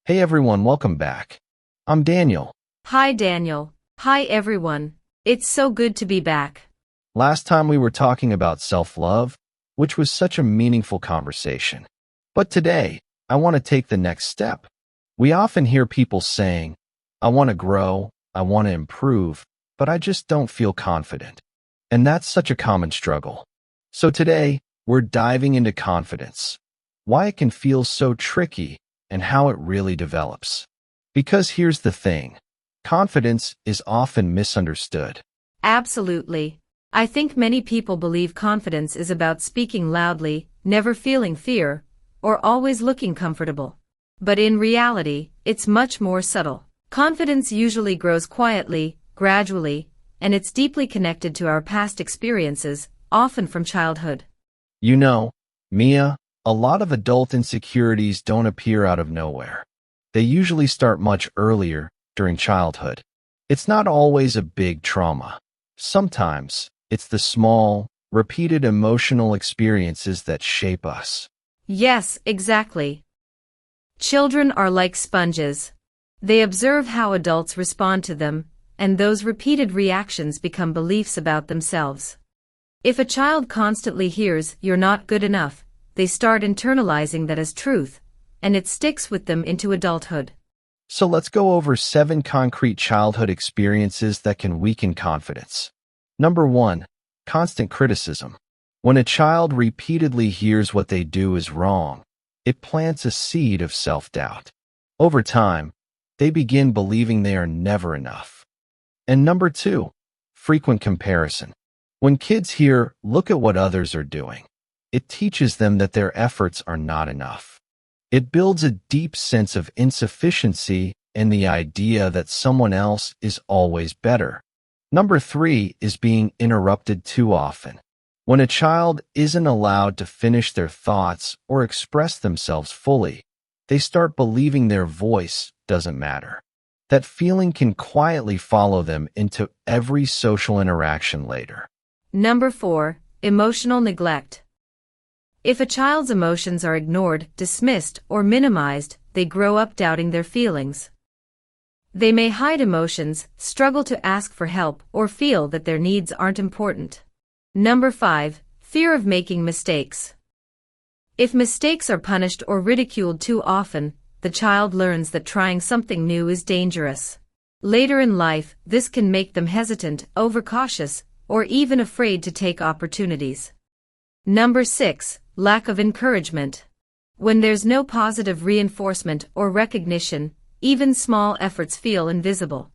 Hey everyone, welcome back. I'm Daniel. Hi Daniel. Hi everyone. It's so good to be back. Last time we were talking about self-love, which was such a meaningful conversation. But today, I want to take the next step. We often hear people saying, I want to grow, I want to improve, but I just don't feel confident. And that's such a common struggle. So today, we're diving into confidence, why it can feel so tricky, and how it really develops. Because here's the thing, confidence is often misunderstood. Absolutely. I think many people believe confidence is about speaking loudly, never feeling fear, or always looking comfortable. But in reality, it's much more subtle. Confidence usually grows quietly, gradually, and it's deeply connected to our past experiences, often from childhood. You know, Mia, a lot of adult insecurities don't appear out of nowhere. They usually start much earlier, during childhood. It's not always a big trauma. Sometimes, it's the small, repeated emotional experiences that shape us. Yes, exactly. Children are like sponges. They observe how adults respond to them, and those repeated reactions become beliefs about themselves. If a child constantly hears, "You're not good enough," they start internalizing that as truth, and it sticks with them into adulthood. So let's go over 7 concrete childhood experiences that can weaken confidence. Number 1, constant criticism. When a child repeatedly hears what they do is wrong, it plants a seed of self-doubt. Over time, they begin believing they are never enough. And number 2, frequent comparison. When kids hear, "Look at what others are doing," it teaches them that their efforts are not enough. It builds a deep sense of insufficiency and the idea that someone else is always better. Number 3 is being interrupted too often. When a child isn't allowed to finish their thoughts or express themselves fully, they start believing their voice doesn't matter. That feeling can quietly follow them into every social interaction later. Number 4, emotional neglect. If a child's emotions are ignored, dismissed, or minimized, they grow up doubting their feelings. They may hide emotions, struggle to ask for help, or feel that their needs aren't important. Number 5, fear of making mistakes. If mistakes are punished or ridiculed too often, the child learns that trying something new is dangerous. Later in life, this can make them hesitant, overcautious, or even afraid to take opportunities. Number 6, lack of encouragement. When there's no positive reinforcement or recognition, even small efforts feel invisible.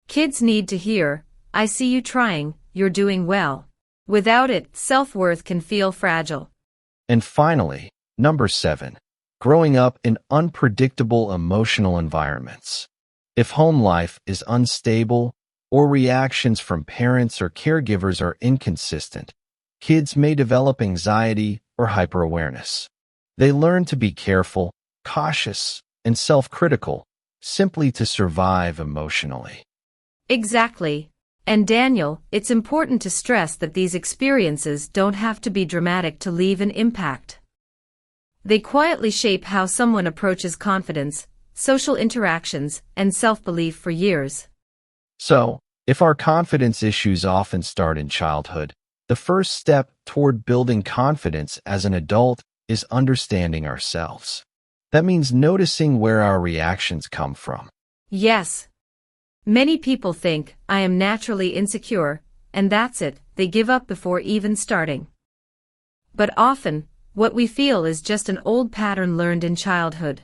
Kids need to hear, "I see you trying, you're doing well." Without it, self-worth can feel fragile. And finally, number 7, growing up in unpredictable emotional environments. If home life is unstable or reactions from parents or caregivers are inconsistent, kids may develop anxiety or hyperawareness. They learn to be careful, cautious, and self-critical simply to survive emotionally. Exactly. And Daniel, it's important to stress that these experiences don't have to be dramatic to leave an impact. They quietly shape how someone approaches confidence, social interactions, and self-belief for years. So, if our confidence issues often start in childhood, the first step toward building confidence as an adult is understanding ourselves. That means noticing where our reactions come from. Yes. Many people think, "I am naturally insecure," and that's it, they give up before even starting. But often, what we feel is just an old pattern learned in childhood.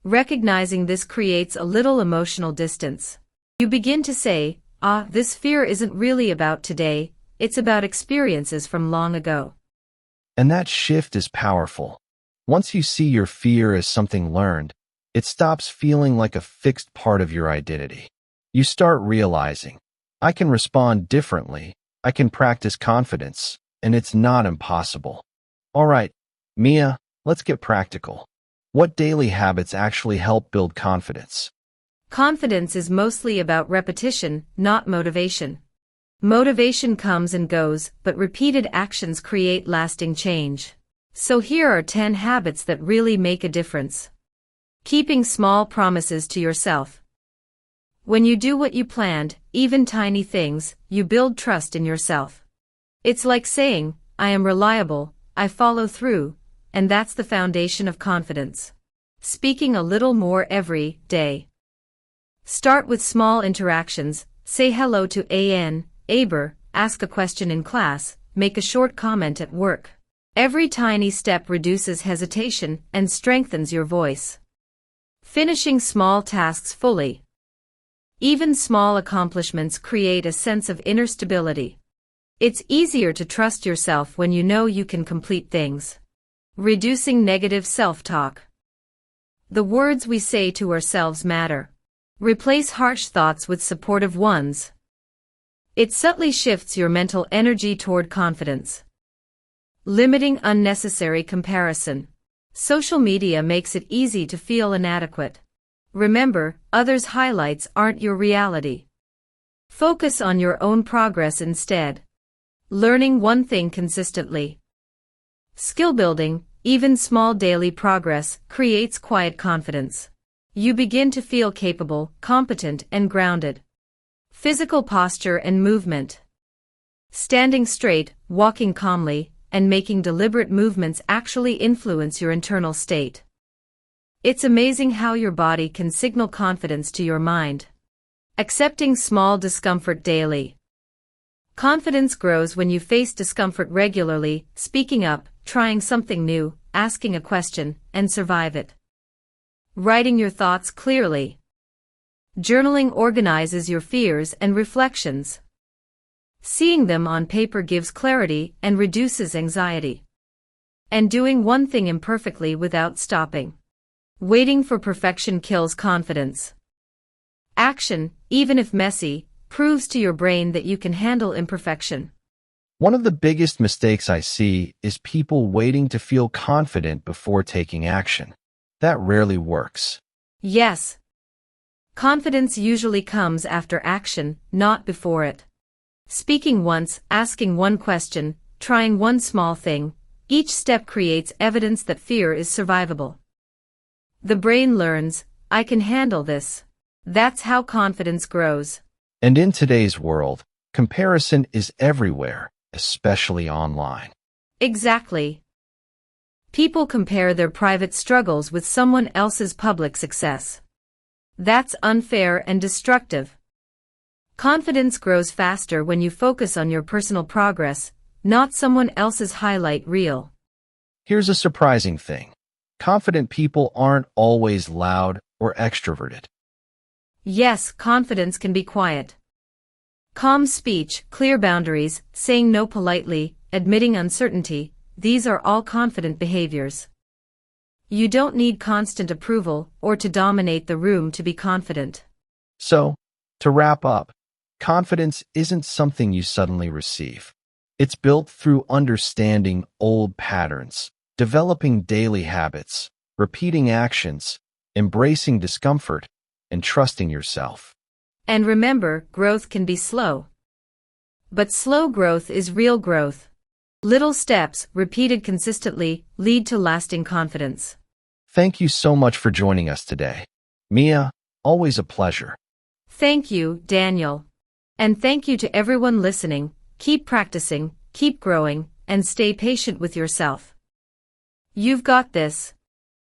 Recognizing this creates a little emotional distance. You begin to say, this fear isn't really about today, it's about experiences from long ago. And that shift is powerful. Once you see your fear as something learned, it stops feeling like a fixed part of your identity. You start realizing, I can respond differently, I can practice confidence, and it's not impossible. All right, Mia, let's get practical. What daily habits actually help build confidence? Confidence is mostly about repetition, not motivation. Motivation comes and goes, but repeated actions create lasting change. So here are 10 habits that really make a difference. Keeping small promises to yourself. When you do what you planned, even tiny things, you build trust in yourself. It's like saying, I am reliable, I follow through, and that's the foundation of confidence. Speaking a little more every day. Start with small interactions, say hello to An, Aber, ask a question in class, make a short comment at work. Every tiny step reduces hesitation and strengthens your voice. Finishing small tasks fully. Even small accomplishments create a sense of inner stability. It's easier to trust yourself when you know you can complete things. Reducing negative self-talk. The words we say to ourselves matter. Replace harsh thoughts with supportive ones. It subtly shifts your mental energy toward confidence. Limiting unnecessary comparison. Social media makes it easy to feel inadequate. Remember, others' highlights aren't your reality. Focus on your own progress instead. Learning one thing consistently. Skill building, even small daily progress, creates quiet confidence. You begin to feel capable, competent, and grounded. Physical posture and movement. Standing straight, walking calmly, and making deliberate movements actually influence your internal state. It's amazing how your body can signal confidence to your mind. Accepting small discomfort daily. Confidence grows when you face discomfort regularly, speaking up, trying something new, asking a question, and survive it. Writing your thoughts clearly. Journaling organizes your fears and reflections. Seeing them on paper gives clarity and reduces anxiety. And doing one thing imperfectly without stopping. Waiting for perfection kills confidence. Action, even if messy, proves to your brain that you can handle imperfection. One of the biggest mistakes I see is people waiting to feel confident before taking action. That rarely works. Yes. Confidence usually comes after action, not before it. Speaking once, asking one question, trying one small thing, each step creates evidence that fear is survivable. The brain learns, I can handle this. That's how confidence grows. And in today's world, comparison is everywhere, especially online. Exactly. People compare their private struggles with someone else's public success. That's unfair and destructive. Confidence grows faster when you focus on your personal progress, not someone else's highlight reel. Here's a surprising thing. Confident people aren't always loud or extroverted. Yes, confidence can be quiet. Calm speech, clear boundaries, saying no politely, admitting uncertainty, these are all confident behaviors. You don't need constant approval or to dominate the room to be confident. So, to wrap up, confidence isn't something you suddenly receive. It's built through understanding old patterns, developing daily habits, repeating actions, embracing discomfort, and trusting yourself. And remember, growth can be slow. But slow growth is real growth. Little steps, repeated consistently, lead to lasting confidence. Thank you so much for joining us today. Mia, always a pleasure. Thank you, Daniel. And thank you to everyone listening. Keep practicing, keep growing, and stay patient with yourself. You've got this.